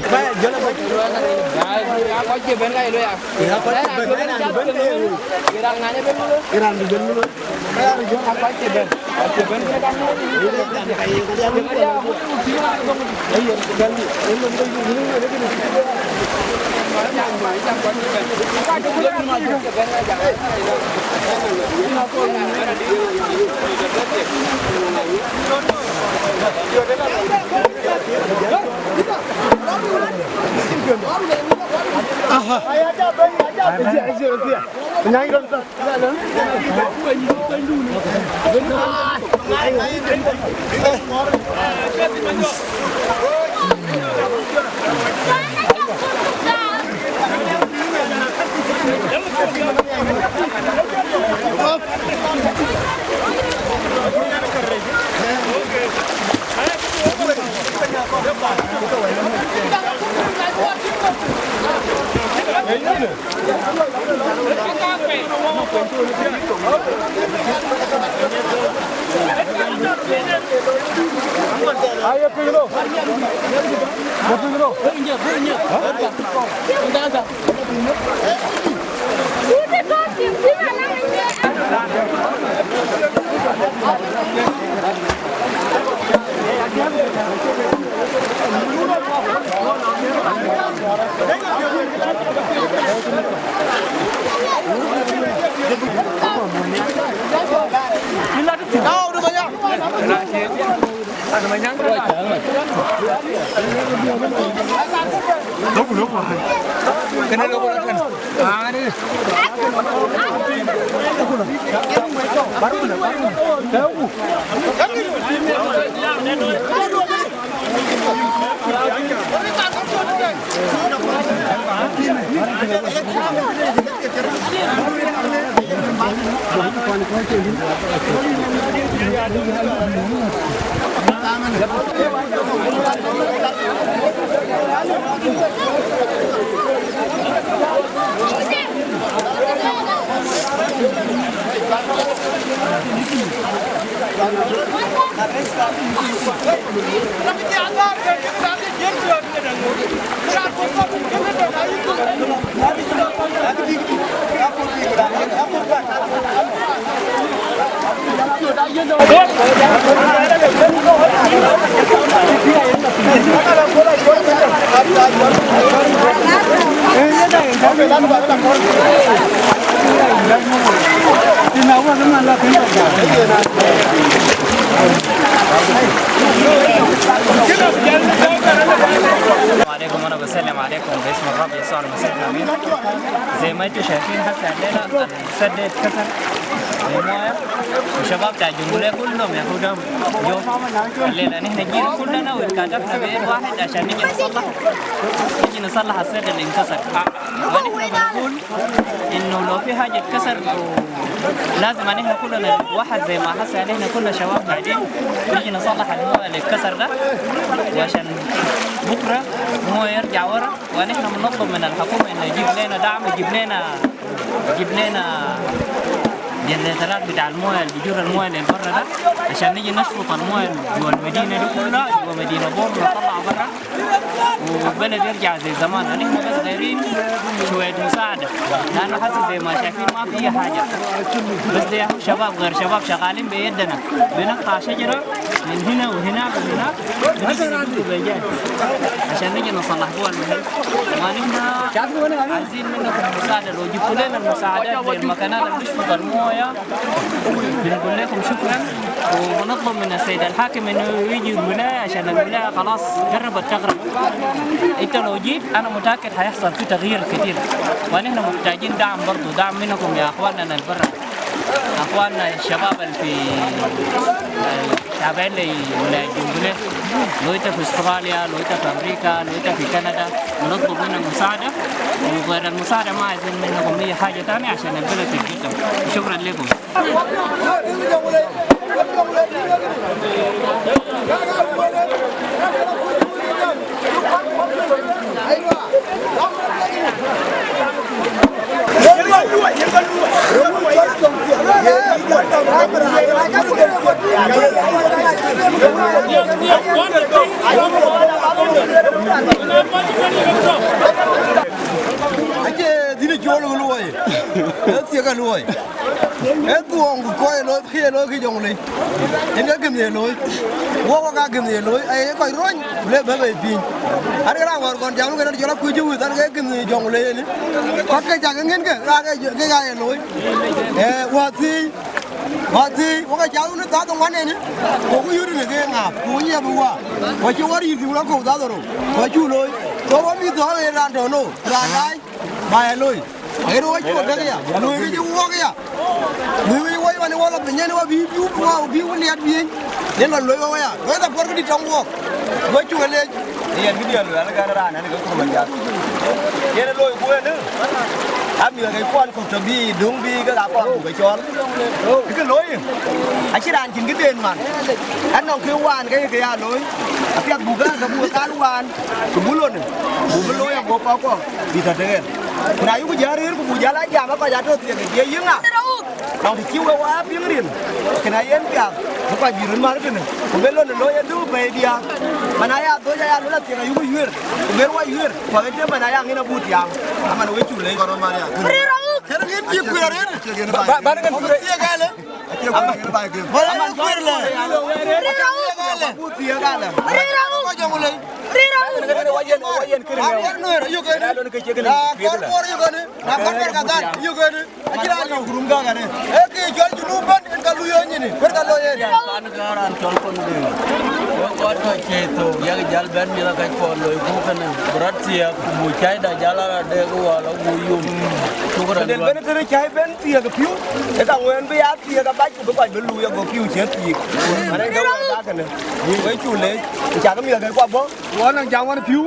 Baik, jalan baik. Ya, kau je ben lai lu ya. Ya, kau je ben lai na ben le. Kirang nanya ben lu. Kirang di ben lu. Ya, ru jo kau je ben. Kau je ben ke dang lu. Ini kan kai dia lu. Ya, aku sila dong. Iya, ben lu. Ini lu ni. Yang mai yang kau je ben. Kau je ben maju ke ben aja. Ini aku ada di. Aha. Aja aja. Penyanyi dong. Ayo pergi dulu. Đâu được banyak? Ada banyak. Lok. Kena lok kan. Ah ni. Baru. Tahu. عليكم وانا بسلم عليكم باسم الرب يسوع المسيح الامين. زي ما انتم شايفين هسه الليله السد اتكسر المويه والشباب بتاع الجمهوريه كلهم ياخذهم يوم الليله نحن جينا كلنا واتكاتفنا بيد واحد عشان نجي نصلح السد اللي انكسر. ونحن بنقول انه لو في حاجه اتكسر لازم نحن كلنا واحد زي ما هسه نحن كلنا شباب قاعدين نجي نصلح المويه اللي اتكسر ده، وعشان بكره المويه يرجع ورا. ونحن بنطلب من الحكومه انه يجيب لنا دعم، يجيب لنا جنريترات بتاع المويه اللي بيجر المويه اللي برا ده عشان نجي نشفط المويه جوا المدينه دي كلها، جوا مدينه بور نطلع برا والبلد يرجع زي زمان. نحن بس دايرين شويه مساعده، لانه حاسس زي ما شايفين ما في اي حاجه، بس ده شباب غير شباب شغالين بيدنا بنقطع شجره من هنا وهناك وهناك بنجي بيجان عشان نجي نصلح جوا المحل. ونحن عايزين منكم مساعده، لو جبتوا لنا المساعدات زي المكانات اللي بيشفط المويه بنقول لكم شكرا. ونطلب من السيد الحاكم انه يجي الولايه عشان الولايه خلاص قربت تغرق. انت لو جيت انا متاكد حيحصل في تغيير كثير، ونحن محتاجين دعم برضه، دعم منكم يا اخواننا البرة، اخواننا الشباب اللي في الشعبين اللي ولايه الجمهوريه، لو انت في استراليا، لو انت في امريكا، لو انت في كندا، بنطلب منهم مساعده. وغير المساعده ما عايزين منكم اي حاجه ثانيه عشان البلد تتقدم. شكرا لكم. Aje dini jolo loy. Eti ka loy. Etu on ko loy khi loy khi jong li. Ene gem ne loy. Wo ka gem ne loy ay ko roñ le ba be pin. Ar ga war kon jang ngena jola ku ju tan ga gem ne jong le ni. Ko ka jang ngen ga ga loy. Wati waka jauh ni tak tahu mana ni. Kau yuri ni ke ngap, kau ni apa buat? Kau cuma yuri tu lah kau tak tahu. Kau culoi, kau ambil tu orang yang randono, randai, bayar loi. Ayo kau cuma dah kaya, loi kau cuma kaya. Loi kau mana wala penyani wala biu lihat biu. Dia nak loi kau ya, kau tak perlu ditangguh. Kau cuma leh. Iya ni dia luar negara rana ni kau kurang jahat. Dia nak loi kau ni. Ami cái quan của chuẩn bị đúng đi cái đá quan của cái chón cái lối anh chỉ đàn chính cái tiền mà anh nòng kêu quan cái lối việc bù cá quan bù luôn bù lối à bù bao con đi thật đấy này cũng giờ đi cũng bù giá lá già mà có giá được tiền cái gì à nòng thì chiêu quá tiếng liền cái này em kìa nó phải bị run mà cái này cũng biết luôn lối em đúng về đi à mà này à tôi ra nó là tiền này cũng vui cũng biết quá vui còn cái tiền mà này ăn cái nó bù tiền mà nó cái chủ lấy còn mà Kena dia kuir ni. Baru kan kuir dia kale. Baru kan kuir le. Dia kale. Kau jangan mulai. Wajan kiri. Wajan nur. Yuk kene. Kau kor yuk kene. Nak kor kata. Yuk kene. Ajar alu kurungga kene. Ki jual junuban kalau yo ni. Kalau yo. Panagaran telepon dia. Kau tu yang jalan ben mila kai kau loy bukan berat siap. Bucai dah jalan ada walau buyum. Đến bên đây trái bên tia cái phiếu, cái thằng nguyên bây giờ tia cái bách của cái bên lùi cái phiếu chết gì, mà đây đâu ra cái này, nhìn cái chủ lấy, chả có miệng cái quả bó, nó đang cháo ăn phiếu.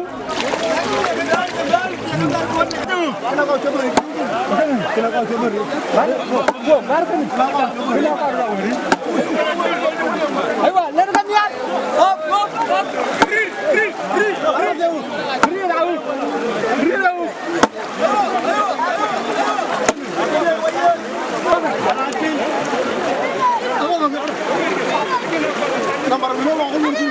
Ayo, lên cái miếng, hop. Nomor berapa aku mesti?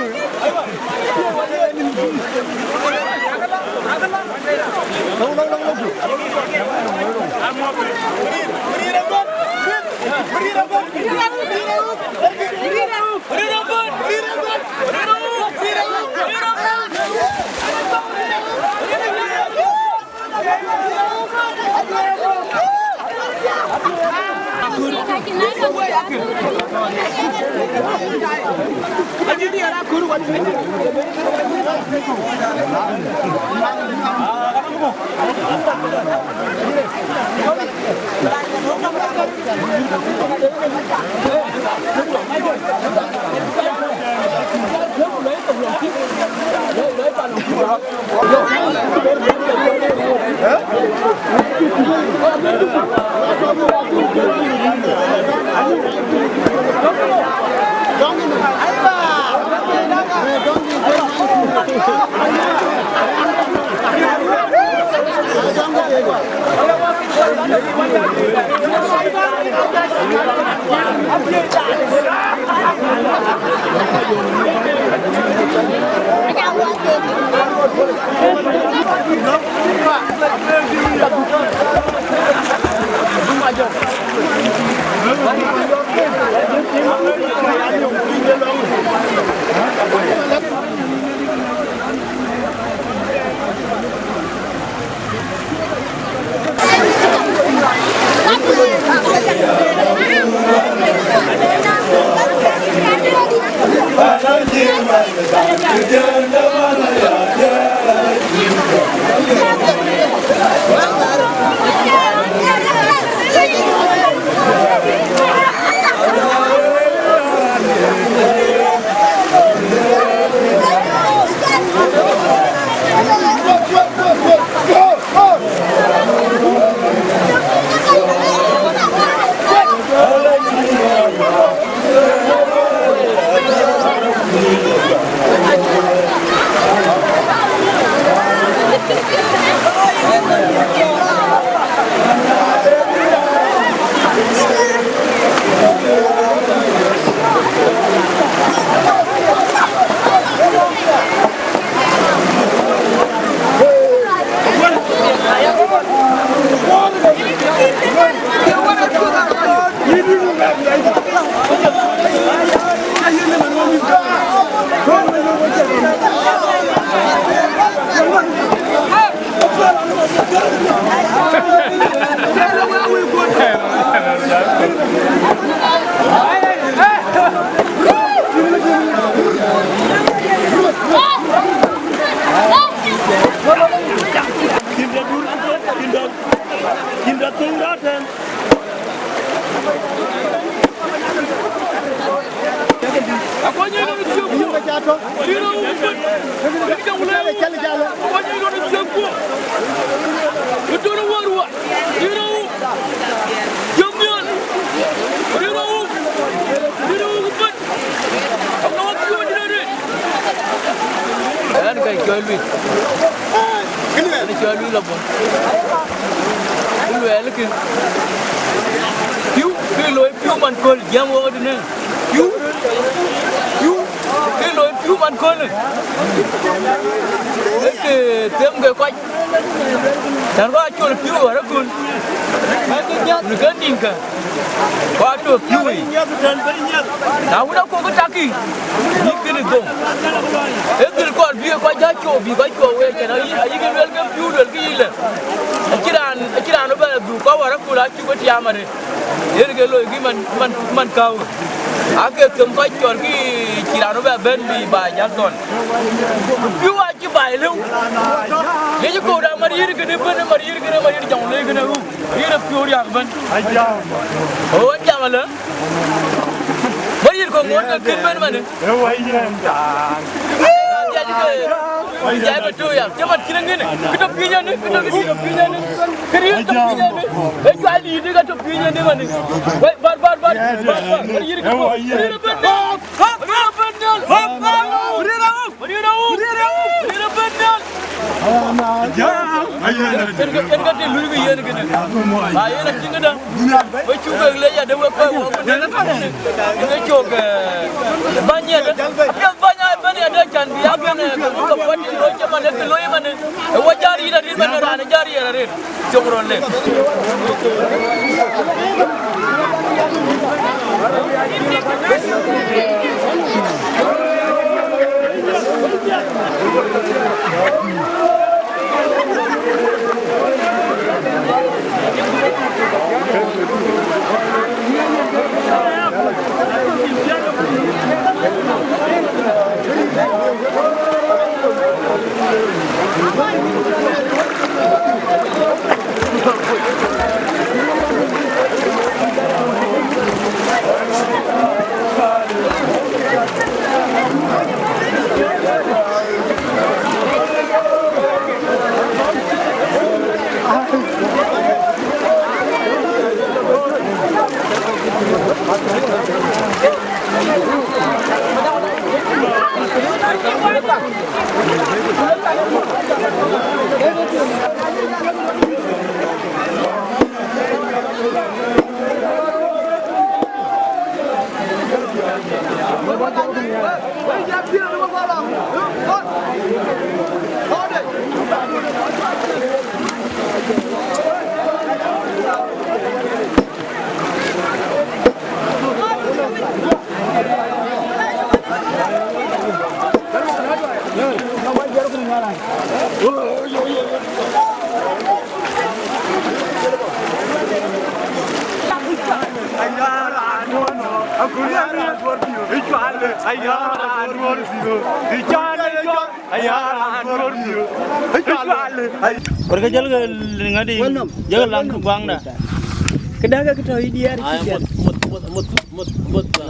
Kedaga kita hidiar kita.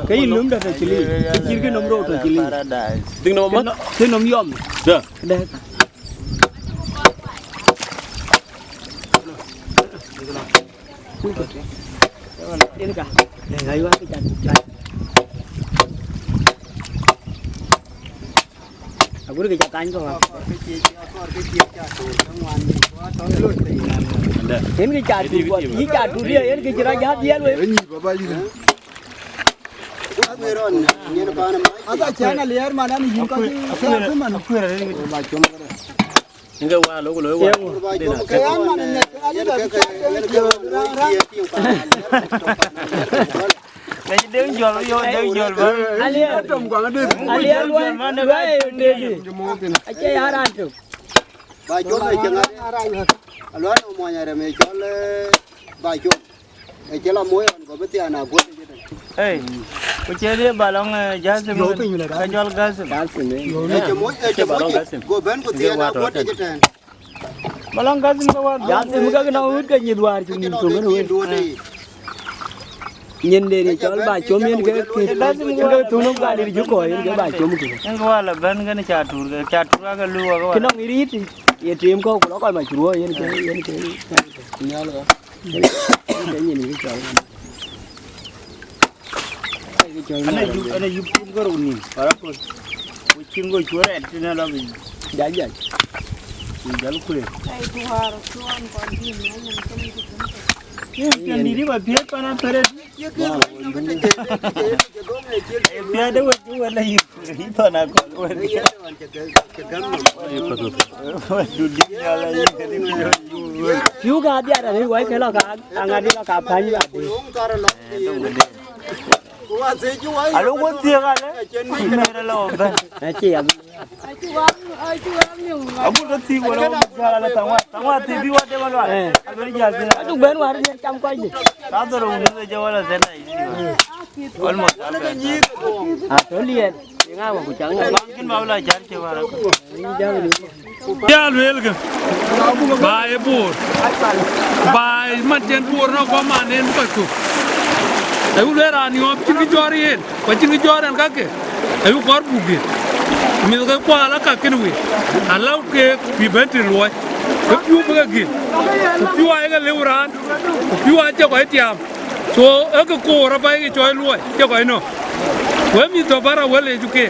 Kayak nom dah tercili. Kecil ke nom roh tercili. Ting nom apa? Ting nom yom. Dah. Kedaga. Ini kah? Ngayu apa kita? Aku udah kejataan kau. Ini catu buat, ini catu dia, ini kecerah jahat dia loh. Ini bapa ini. Ada channel liar mana ni jumpa siapa mana? Enggak wah lo lo wah. Kayak mana ni? Jadi dia jual yo, dia jual ber. Alia luar mana baik dia. Aja haran tu. Baju ni jangan. Aluan umumnya ramai jual baju. Jelah moyan kau betul anak buat je. Macam dia balong gas ni, jual gas. Gas ni. Balong gas. Kau ben kau tiada anak buat je kan. Balong gas ni kau. Gas ni muka kena urut kan ni dua hari ni tu kan. nhìn đi cho bà chôm miên cái tụi nó đi chỗ coi cái bà chôm cái yang gua la ban kan catur cái lu cái nó nghĩ đi ya tìm câu nó coi mà chúa yên cái nhớ rồi cái nhìn cái trời ana yup ko runi para ko chingo chore etina la bi dạ jal ko ai tu har tuan kon din ye ni ri ba phe pana pere phe de wo la yi pana ko du di la yi ke chú gà đi ra đây quay cái là cả anh đi là cả phải như vậy alo ko tia ga le me la ba chị em ai tu am nhung abu ko ti ko la la tangwa ti bi wa de wa la alo ja se tu bên ngoài đi chăm coi gì ta do ro ne je wala se na yi almost tôi liền ngay mà cũng chẳng kin ma wala jar ke wala ko ya lwelga bae bor bae maten bor no ko manen ko tu ayu lera ni op ci jori en ko ci joran ka ke ayu kor bugi mi ko ko ala ka ken wi ala ke bi bentir loy ko piu ba gi ko piu ay ga lewran ko piu a je ko tiam so e ko ra ba gi joy loy je ko no we mi to bara wele juke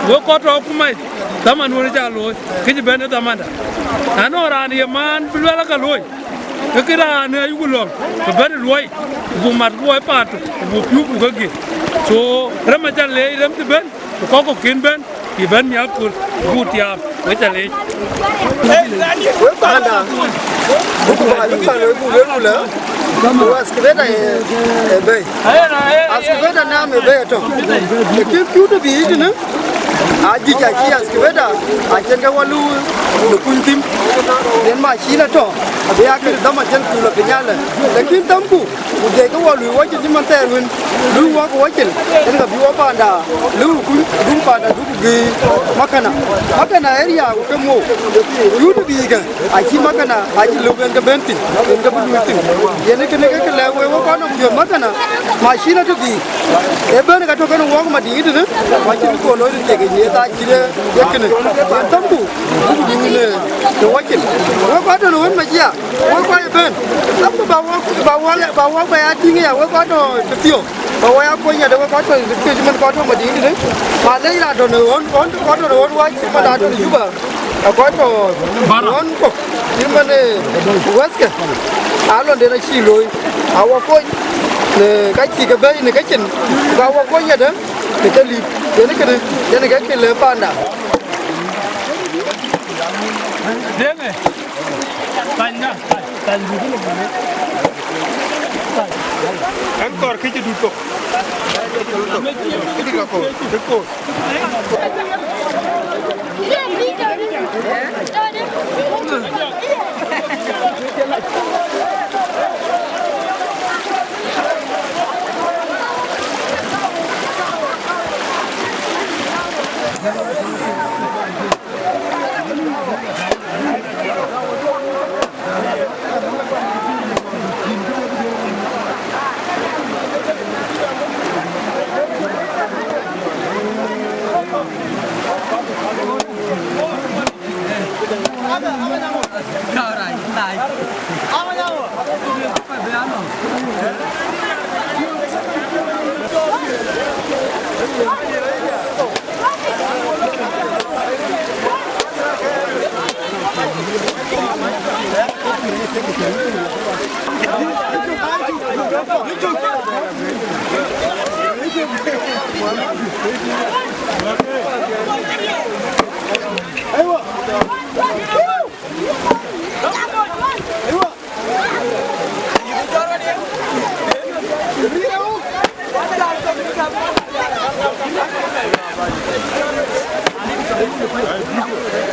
we ko to kuma taman woni ja loy ke ji ben tamanda ano ran ye man bilwala ka loy ke kira ne ayu lo ko ben loy bu mat loy pat bu piu bu gi so rama ja le ram ti ben ko kin ben ki ben ya kur bu tiam we ja le we banda buku ba lu kan bu le kamu askiveta be askiveta na me be to ke piu to bi ne aji ja ki askiveta a ken ga walu da kuntim den ma shi na to abe ya ke da ma jen ku la pinyala lakin tambu u de ga walu wa ji man ta run lu wa ko wakil den ga bi wa banda lu ku dum banda du gi makana area ko mo yu to bi ga a ki makana a ki lu ga benti ga bu mutin yene ke ne ke la we wa ko no jo makana machine to bi e ben ga to kan wa ma di ne ma ki ko lo de ke ne ta ki de yakene tambu bu di ne to wakil wa ko to no ma jiya wa ko e ben tambu ba wa ba ya tinga ya wa ko to tio ba wa ya ko nya de wa ko to ti man ko to ma di ne ma le la to no on ko to no wa ki ma da to ju ba ko to on ko ni ma ne waska alon de na chi loi awa ko ne ka chi ka be ne ka chin ga wa ko nya de ne ka li ne ka ke le panda denge tanya tan du ni an kor ke du to ki ka ko Hey,